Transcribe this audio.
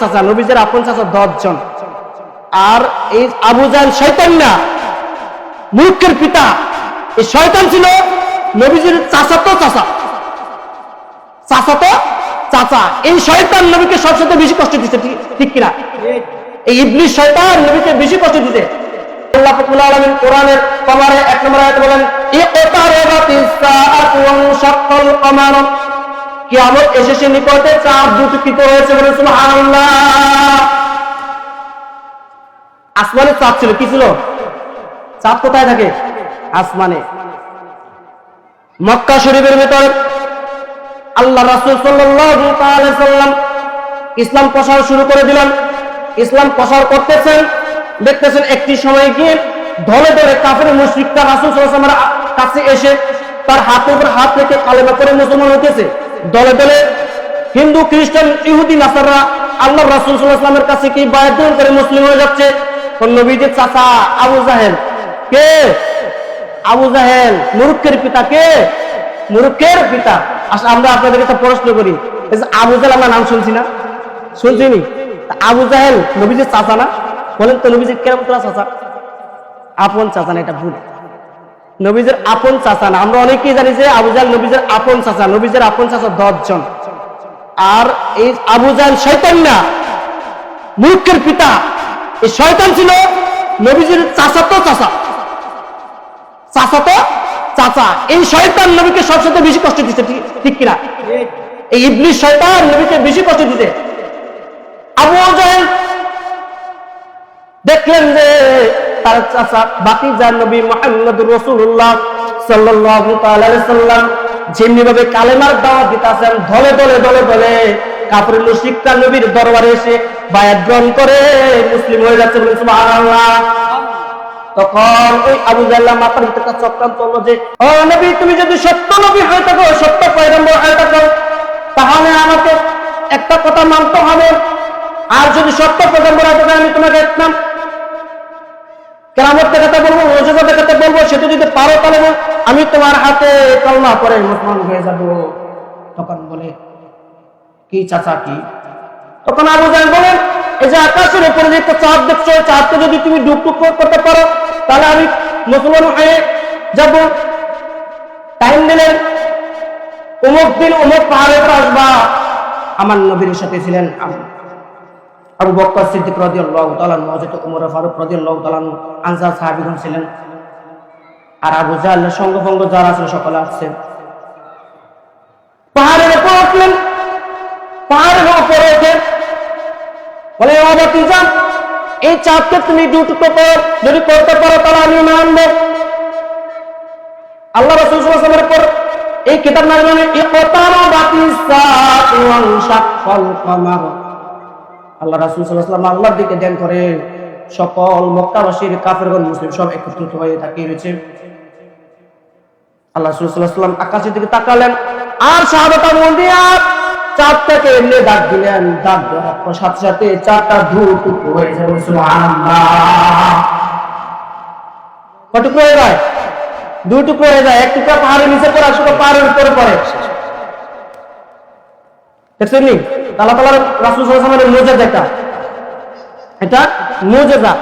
চাচা, নবীজের আপন চাচা 10 জন। আর এই আবু জাহেল শয়তান না, মূর্খের পিতা। এই শয়তান ছিল নবীজির চাচাতো চাচা, চাচাতো চাচা। এই শয়তান নবীকে সবচেয়ে বেশি কষ্ট দিতে, ঠিক কিনা? এই ইবলিস শয়তান নবীকে বেশি কষ্ট দিতে। আল্লাহ রাব্বুল আলামিন কোরআনের কমারে 1 নম্বর আয়াতে বলেন, ইকতারাবাতিস সাআতু ওয়ানশাক্কাল কমার। কিয়ামত এসেছে নিকটে, চাঁদ দুটিকৃত হয়েছে। বলেন সুবহানাল্লাহ। আসমানে চাঁদ ছিল, কি ছিল? চাঁদ কোথায় থাকে? আসমানে। মক্কা শরীফের ভিতর আল্লাহ রাসূল সাল্লাল্লাহু আলাইহি সাল্লাম ইসলাম প্রচার শুরু করে দিলেন। ইসলাম প্রচার করতেছেন, দেখতেছেন একটি সময় গিয়ে দলে দলে কাফের মুশরিকরা রাসূল সাল্লাল্লাহু আলাইহি ওয়াসাল্লামের কাছে এসে তার হাতের উপর হাত রেখে কালেমা পড়ে মুসলমান হতেছে। দলে দলে হিন্দু, খ্রিস্টান, ইহুদি, নাসারা আল্লাহ রাসূল সাল্লাল্লাহু আলাইহি ওয়াসাল্লামের কাছে কি বায়াত গ্রহণ করে মুসলিম হয়ে যাচ্ছে। নবীজির চাচা আবু জাহেল কে? আবু জাহেল মূর্খের পিতা। কে? মূর্খের পিতা। আসলে আমরা আপনাদের কাছে প্রশ্ন করি, আবু জাহেল আমরা নাম শুনছি না? শুনছিনি? আবু জাহেল নবীজির চাচা না? বলেন তো নবীজির কেমন চাচা? আপন চাচা না, এটা ভুল। নবীজির আপন চাচা না। আমরা অনেকেই জানি যে আবু জাহেল নবীজির আপন চাচা। নবীজির আপন চাচা 10 জন। আর এই আবু জাহেল শয়তান না, মূর্খের পিতা। এই শয়তান ছিল নবীজির চাচাতো চাচা, চাচাতো চাচা। এই শয়তান নবীকে সবচেয়ে বেশি কষ্ট দিতে, ঠিক কিনা? এই ইবলিস শয়তান নবীকে বেশি কষ্ট দিতে। আবু জাহেল দেখলেন যে তার চাচা বাকি যার নবী মুহাম্মদুর রাসূলুল্লাহ সাল্লাল্লাহু তাআলা আলাইহি সাল্লাম যেমনি ভাবে কালেমার দাওয়াত দিতেছেন, দলে দলে দলে দলে কাফির মুশরিকরা নবীর দরবারে এসে বায়াত গ্রহণ করে মুসলিম হয়ে যাচ্ছে। বলেন সুবহানাল্লাহ। তখন ওই আবু জাহেল মাথার ভিতরে একটা চক্রান্ত হলো যে, ও নবী, তুমি যদি সত্য নবী হয়ে থাকো, সত্য পয়গম্বর হয়ে থাকো, তাহলে আমাকে একটা কথা মানতে হবে। আর যদি সত্য পয়গম্বর হয়ে থাকো, আমি তোমাকে একদম কেরামত দেখাতে বলবো, মুজিজা দেখাতে বলবো। সেটা যদি পারো তাহলে আমি তোমার হাতে কলমা পড়ে মুসলমান হয়ে যাব। তখন বলে, কি চাচা কি? তখন আবু জাহেল বলেন, এই যে আকাশের উপরে যে একটা চাঁদ দেখছো, চাঁদকে যদি তুমি ডুবডুব করতে পারো তাহলে আমি মুসলমান হয়ে যাব। টাইম দিলেন, অমুক দিন অমুক পাহাড়ের উপর আসবা। আমার নবীর সাথে ছিলেন আবু বকর সিদ্দিক রাদিয়াল্লাহু তাআলা, হযরত ওমর ফারুক রাদিয়াল্লাহু তাআলা, আনসার সাহাবীগণ ছিলেন। আর আবু জাহেলের সঙ্গভঙ্গ যারা আছে সকলে আসছে। পাহাড়ের উপর উঠলেন। পাহাড়ের উপরে উঠে বলে, ও ভাতিজা, এই চাঁদকে তুমি দুটুকরো করো, যদি করতে পারো তাহলে আমি মানব। আল্লাহ রাসূল সাল্লাল্লাহু আলাইহি ওয়াসাল্লামের উপর এই কিতাব নাযিল হলো, ইকতারাবাতিস সাআতু ওয়ানশাক্কাল কমার। আল্লাহ রাসূল সাল্লাল্লাহু আলাইহি ওয়াসাল্লাম আল্লাহর দিকে ধ্যান করে সকল মক্কাবাসীর কাফেরগণ মুসলিম সব একত্রিত হয়ে তাকিয়ে রয়েছে। আল্লাহ রাসূল সাল্লাল্লাহু আলাইহি ওয়াসাল্লাম আকাশের দিকে তাকালেন, আর সাহাবাটা মন দিয়ে চাঁদটাকে এমনি ডাক দিলেন। ডাক দেওয়ার সাথে সাথে চাঁদটা দু টুকরো হয়ে যায়। সুবহানাল্লাহ। কত টুকরো হয়ে যায়? 2 টুকরো হয়ে যায়। এক টুকরা পাহাড়ের নিচে পড়ে, আর সেটা পাহাড়ের উপরে পড়ে। দেখছেন নি? আল্লাহ তাআলা রাসূল সাল্লাল্লাহু আলাইহি ওয়াসাল্লামের মুজিজা, এটা মুজিজা।